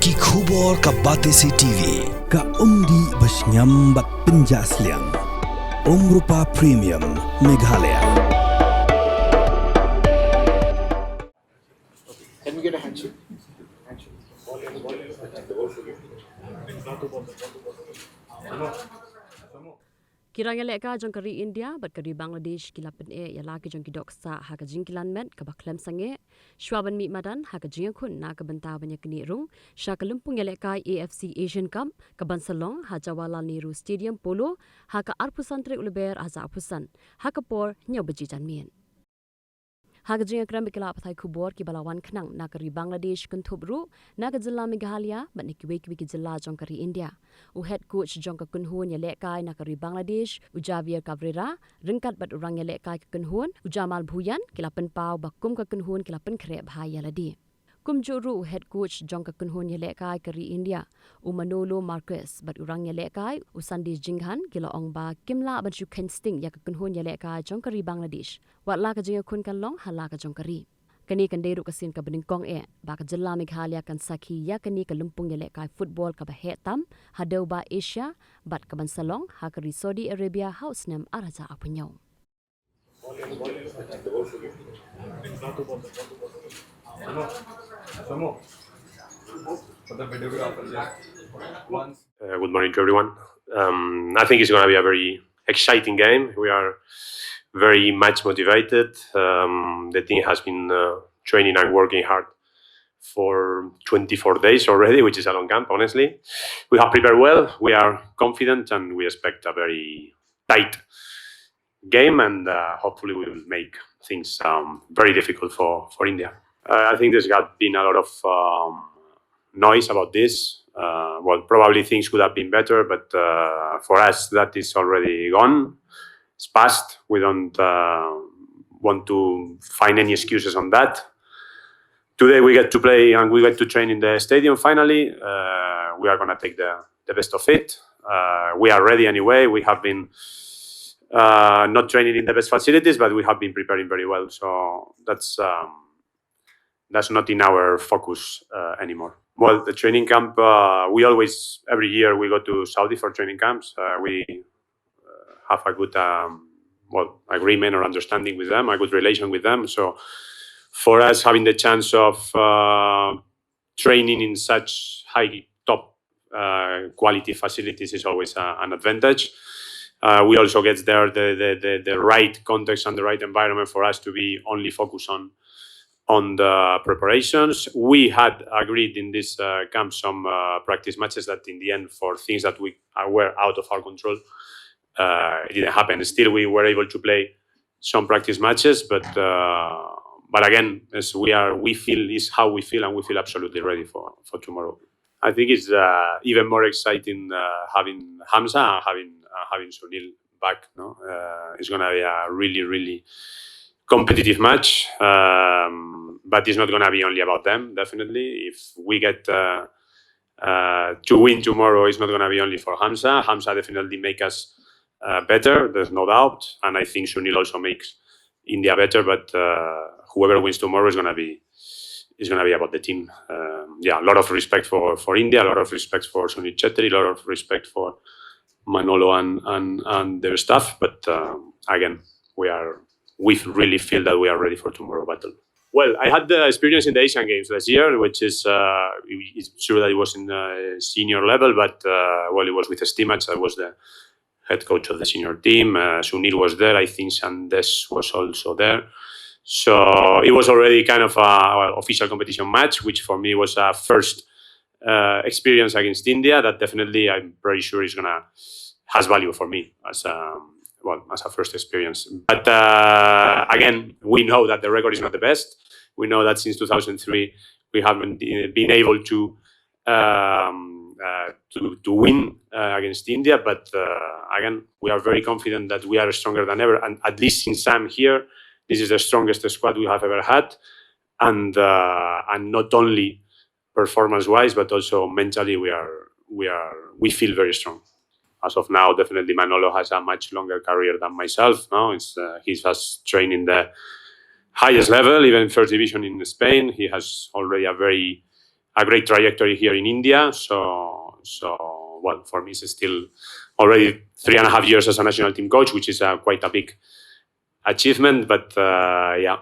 Ki khubor ka Batesi TV ka umdi basnyam bat penjaslian Rupa Premium Meghalaya. Can we get a handshake? Rangïalehkai jong kari India bat kari Bangladesh kilapen ya laki jong kidok sa ha ka jingkilan met ka baklem sange shwaban mi madan ha ka jingkun na ka benta banyak ni Rung sha ka lumpung Ïaknieh AFC Asian Cup ka Bansalong ha Jawaharlal Nehru Stadium Polo ha ka arpusan tre ulber ha za arpusan ha ka por nyaw beji janmien Haga jinga kram bikala pathai khubor ki balawan khnang nakari Bangladesh kuntubru naga jilla Meghalaya bat nikiwe ki jilla jongkari India u head coach jongka kunhun Ïaknieh nakari Bangladesh u Javier Cabrera ringkat bat Rangïalehkai kunhun u Jamal Bhuyan kilapen pau bakum ka kunhun kilapen kreb ha yaladi Kumjuru head coach jongka kunhun Ïaknieh kari India u Manolo Marquez bat Rangïalehkai u Sandi Jinghan kila ongba kimla ban Ken Sting yak kunhun Ïaknieh jongkari Bangladesh wat la ka jinga kun kan long hala ka jongkari kani kan deru kasin ka beningkong ba ka jilla Meghalaya kan sakhi ya kani ka lumpung Ïaknieh football ka bahetam hadau ba Asia bat ka Bansalong ha kari Saudi Arabia house nam araja apunyaw Good morning to everyone. I think it's going to be a very exciting game. We are very much motivated. The team has been training and working hard for 24 days already, which is a long camp, honestly. We have prepared well. We are confident and we expect a very tight game, and hopefully we will make things very difficult for India. I think there's been a lot of noise about this. Well, probably things could have been better, but for us, that is already gone. It's past. We don't want to find any excuses on that. Today we get to play and we get to train in the stadium finally. We are going to take the best of it. We are ready anyway. We have been not training in the best facilities, but we have been preparing very well. So that's not in our focus anymore. Well, the training camp, we always, every year we go to Saudi for training camps. We have a good agreement or understanding with them, a good relation with them. So for us, having the chance of training in such high top quality facilities is always an advantage. We also get there the right context and the right environment for us to be only focused on the preparations. We had agreed in this camp some practice matches that in the end, for things that were out of our control, it didn't happen. Still, we were able to play some practice matches, but again, as we feel is how we feel, and we feel absolutely ready for tomorrow. I think it's even more exciting having Hamza and having Sunil back. No, it's going to be a really, really competitive match, but it's not going to be only about them. Definitely, if we get to win tomorrow, it's not going to be only for Hamza. Hamza definitely make us better. There's no doubt, and I think Sunil also makes India better. But whoever wins tomorrow is going to be about the team. A lot of respect for India, a lot of respect for Sunil Chetri, a lot of respect for Manolo and their staff. But again, we really feel that we are ready for tomorrow battle. Well, I had the experience in the Asian Games last year, which is it's true that it was in the senior level, but it was with Stimac. I was the head coach of the senior team. Sunil was there. I think Sandesh was also there. So it was already kind of an official competition match, which for me was a first experience against India that definitely I'm pretty sure has value for me as a first experience. But again, we know that the record is not the best. We know that since 2003 we haven't been able to win against India. But again, we are very confident that we are stronger than ever. And at least since I'm here, this is the strongest squad we have ever had, and not only performance-wise, but also mentally, we feel very strong. As of now, definitely Manolo has a much longer career than myself. No, he has trained in the highest level, even first division in Spain. He has already a very a great trajectory here in India. So well, for me, it's still already 3.5 years as a national team coach, which is quite a big achievement. But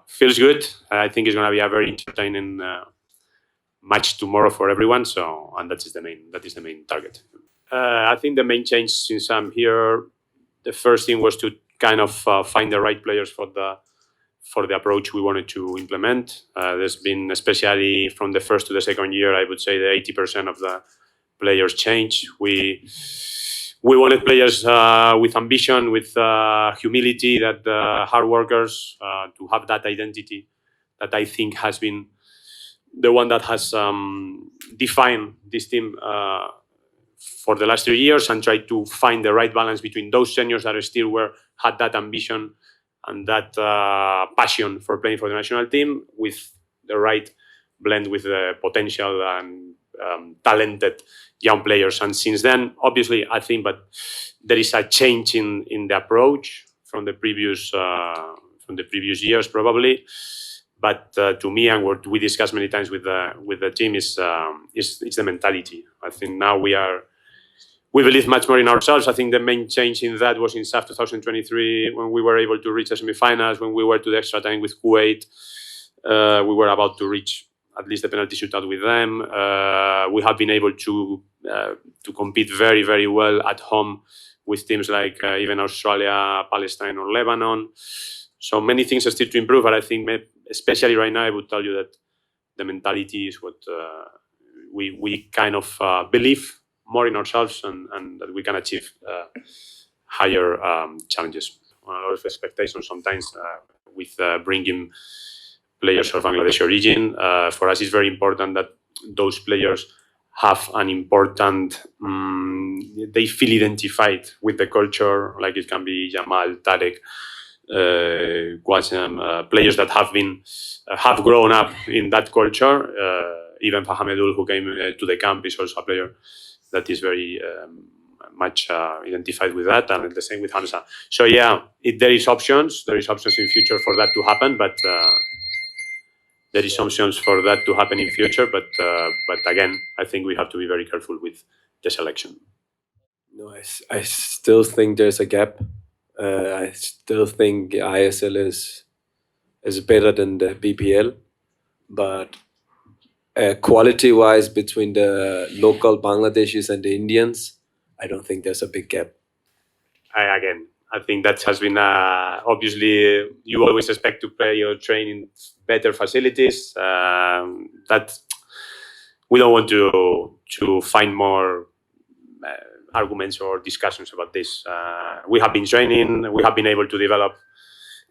feels good. I think it's going to be a very entertaining match tomorrow for everyone. So, and that is the main target. I think the main change since I'm here, the first thing was to kind of find the right players for the approach we wanted to implement. There's been, especially from the first to the second year, I would say the 80% of the players change. We wanted players with ambition, with humility, that hard workers, to have that identity that I think has been the one that has defined this team for the last 3 years, and try to find the right balance between those seniors that had that ambition and that passion for playing for the national team, with the right blend with the potential and talented young players. And since then, obviously, I think, but there is a change in the approach from the previous years, probably. But to me, and what we discussed many times with the team, is the mentality. I think now we believe much more in ourselves. I think the main change in that was in SAF 2023, when we were able to reach the semifinals, when we were to the extra time with Kuwait. We were about to reach at least the penalty shootout with them. We have been able to compete very, very well at home with teams like even Australia, Palestine, or Lebanon. So many things are still to improve, but I think, especially right now, I would tell you that the mentality is what we kind of believe more in ourselves, and that we can achieve higher challenges. A lot of expectations sometimes with bringing players of Bangladesh origin. For us, it's very important that those players have an important, they feel identified with the culture, like it can be Jamal, Tarek, Quasem, players that have grown up in that culture. Even Fahamedul, who came to the camp, is also a player that is very much identified with that, and the same with Hamza. So there is options. There is options in future for that to happen, but there is options for that to happen in future. But again, I think we have to be very careful with the selection. No, I still think there's a gap. I still think ISL is better than the BPL, but quality-wise, between the local Bangladeshis and the Indians, I don't think there's a big gap. I think that has been obviously, you always expect to play or train in better facilities. That we don't want to find more arguments or discussions about this. We have been training. We have been able to develop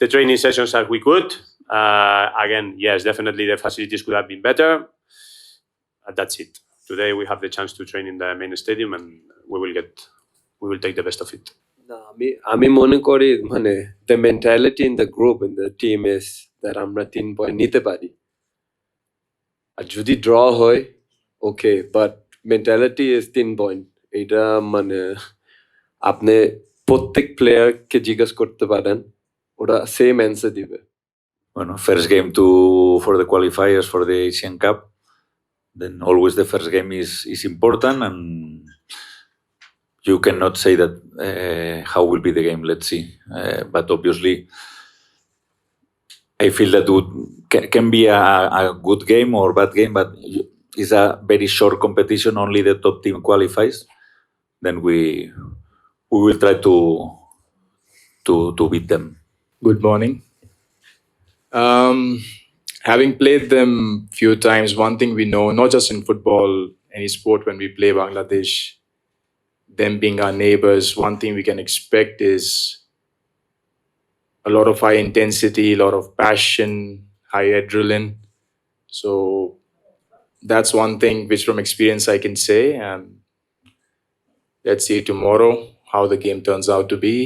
the training sessions as we could. Again, yes, definitely the facilities could have been better. That's it. Today we have the chance to train in the main stadium, and we will take the best of it. আমি মনে করি মানে the mentality in the group, in the team is that আমরা 3 point নিতে পারি। আর যদি draw হয়, okay, but mentality is 3 point. এটা মানে আপনি প্রত্যেক প্লেয়ারকে জিজ্ঞেস করতে পারেন, ওরা same answer দিবে। Bueno, first game for the qualifiers for the Asian Cup, then always the first game is important, and you cannot say that how will be the game. Let's see. But obviously, I feel that can be a good game or bad game, but it's a very short competition. Only the top team qualifies. Then we will try to beat them. Good morning. Having played them few times, one thing we know, not just in football, any sport, when we play Bangladesh, them being our neighbors, one thing we can expect is a lot of high intensity, a lot of passion, high adrenaline. So that's one thing which from experience I can say. And let's see tomorrow how the game turns out to be.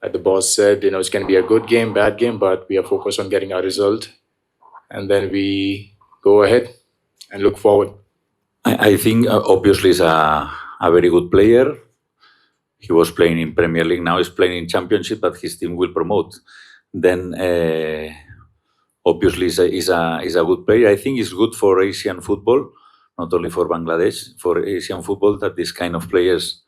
Like the boss said, it's going to be a good game, bad game, but we are focused on getting our result. And then we go ahead and look forward. I think obviously he's a very good player. He was playing in Premier League, now he's playing in Championship, but his team will promote. Then obviously he's a good player. I think he's good for Asian football. not only for Bangladesh, for Asian football, that this kind of players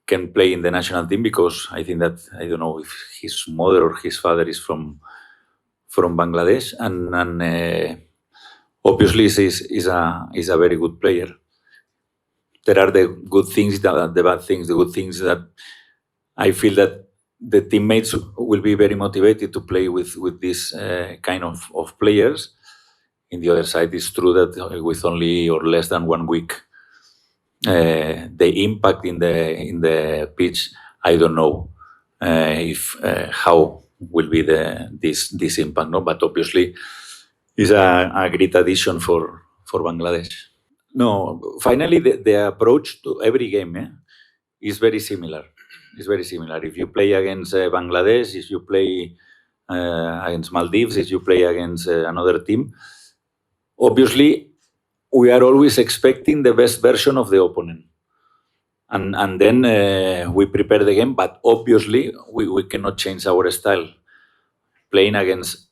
can play in the national team, because I think that, I don't know if his mother or his father is from Bangladesh, and obviously is a very good player. There are the good things, the bad things. The good things that I feel that the teammates will be very motivated to play with this kind of players. In the other side, it's true that with only or less than 1 week, the impact in the pitch, I don't know if how will be this impact, no? But obviously, it's a great addition for Bangladesh. No, finally, the approach to every game is very similar. It's very similar. If you play against Bangladesh, if you play against Maldives, if you play against another team, obviously, we are always expecting the best version of the opponent. And then we prepare the game, but obviously we cannot change our style. Playing against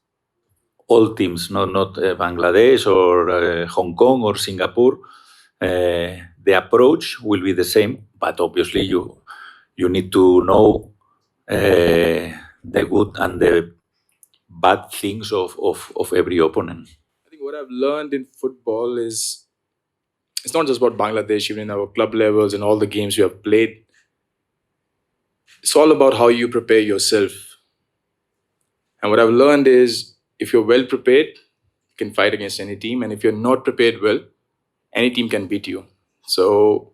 all teams, not Bangladesh or Hong Kong or Singapore, the approach will be the same, but obviously you need to know the good and the bad things of every opponent. I think what I've learned in football is it's not just about Bangladesh, even in our club levels and all the games we have played. It's all about how you prepare yourself. And what I've learned is if you're well prepared, you can fight against any team. And if you're not prepared well, any team can beat you. So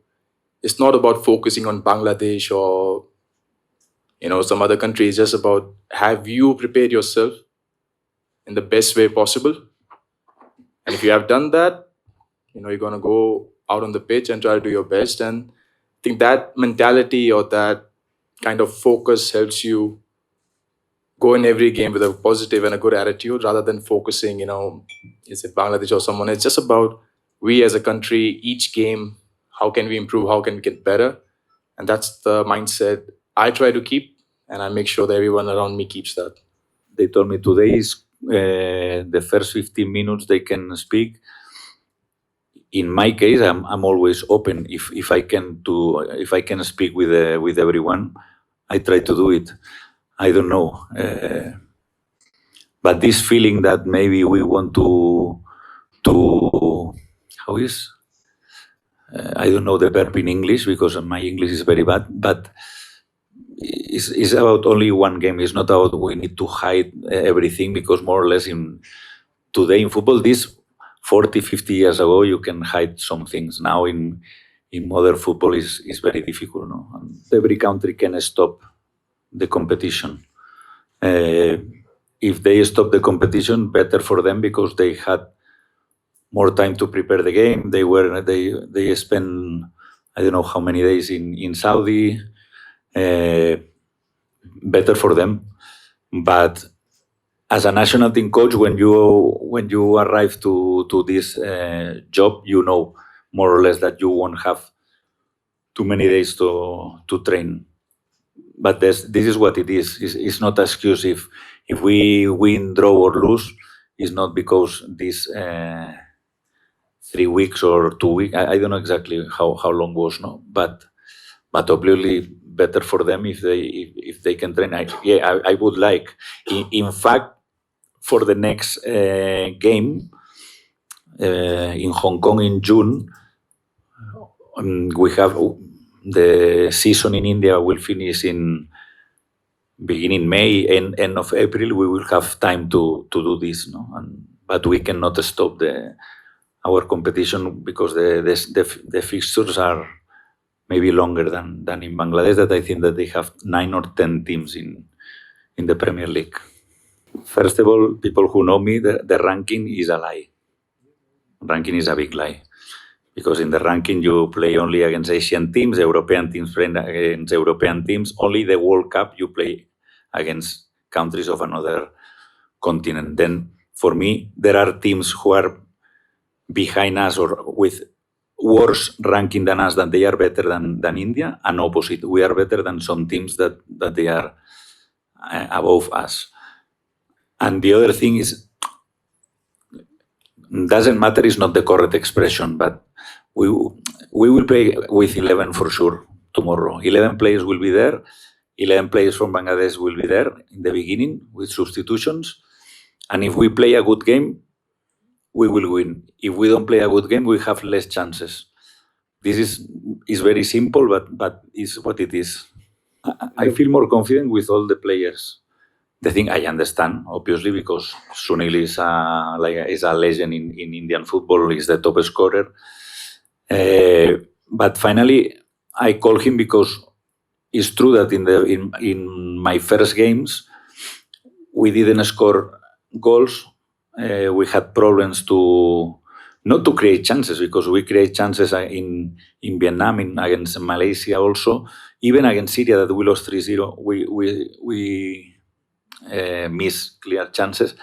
it's not about focusing on Bangladesh or some other country. It's just about, have you prepared yourself in the best way possible? And if you have done that, you're going to go out on the pitch and try to do your best. And I think that mentality or that kind of focus helps you go in every game with a positive and a good attitude, rather than focusing, is it Bangladesh or someone? It's just about we as a country, each game, how can we improve? How can we get better? And that's the mindset I try to keep, and I make sure that everyone around me keeps that. They told me today is the first 15 minutes they can speak. In my case, I'm always open. If I can speak with everyone, I try to do it. I don't know, but this feeling that maybe we want to how is I don't know the verb in English because my English is very bad, but it's about only one game. It's not about we need to hide everything, because more or less today in football, this 40, 50 years ago, you can hide some things. Now in modern football is very difficult. No? And every country can stop the competition. If they stop the competition, better for them, because they had more time to prepare the game. They spent I don't know how many days in Saudi. Better for them. But as a national team coach, when you arrive to this job, you know more or less that you won't have too many days to train. But this is what it is. It's not an excuse if we win, draw or lose. It's not because this 3 weeks or 2 weeks. I don't know exactly how long was, no. But obviously better for them if they can train. I would like. In fact, for the next game in Hong Kong in June, we have. The season in India will finish in beginning May and end of April. We will have time to do this, no? But we cannot stop our competition because the fixtures are maybe longer than in Bangladesh. That I think that they have 9 or 10 teams in the Premier League. First of all, people who know me, the ranking is a lie. Ranking is a big lie. Because in the ranking, you play only against Asian teams, European teams play against European teams. Only the World Cup, you play against countries of another continent. Then, for me, there are teams who are behind us or with worse ranking than us, that they are better than India, and opposite. We are better than some teams that they are above us. And the other thing is, doesn't matter, is not the correct expression, but we will play with 11 for sure tomorrow. 11 players will be there. 11 players from Bangladesh will be there in the beginning with substitutions. And if we play a good game, we will win. If we don't play a good game, we have less chances. This is very simple, but it's what it is. I feel more confident with all the players. The thing I understand, obviously, because Sunil is a legend in Indian football, is the top scorer. But finally, I call him because it's true that in my first games, we didn't score goals. We had problems not to create chances, because we create chances in Vietnam, against Malaysia also. Even against Syria, that we lost 3-0, we miss clear chances.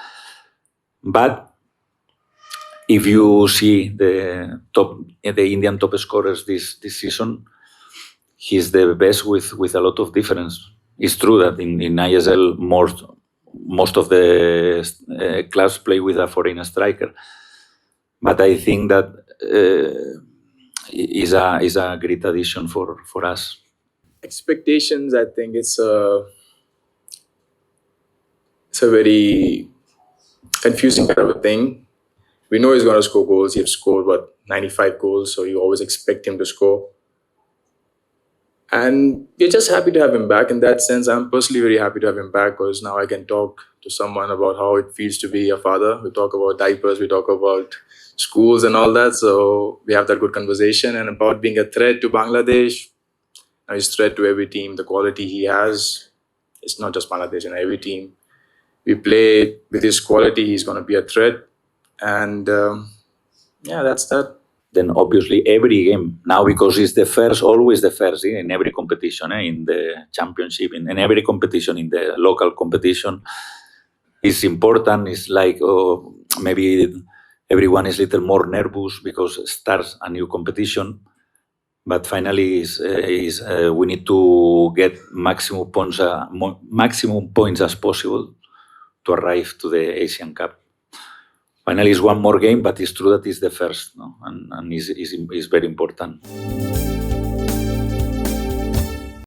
But if you see the Indian top scorers this season, he's the best with a lot of difference. It's true that in ISL most of the clubs play with a foreign striker, but I think that is a great addition for us. Expectations, I think it's a very confusing kind of a thing. We know he's going to score goals. He has scored 95 goals, so you always expect him to score. And we're just happy to have him back. In that sense, I'm personally very happy to have him back, because now I can talk to someone about how it feels to be a father. We talk about diapers, we talk about schools and all that. So we have that good conversation. And about being a threat to Bangladesh, now he's a threat to every team. The quality he has, it's not just Bangladesh, and every team we play with his quality, he's going to be a threat. And that's that. Then obviously every game now, because it's always the first in every competition, in the championship, in every competition, in the local competition, it's important. It's like maybe everyone is a little more nervous because it starts a new competition. But finally, we need to get maximum points as possible to arrive to the Asian Cup. Finally, it's one more game, but it's true that it's the first, no? And it's very important.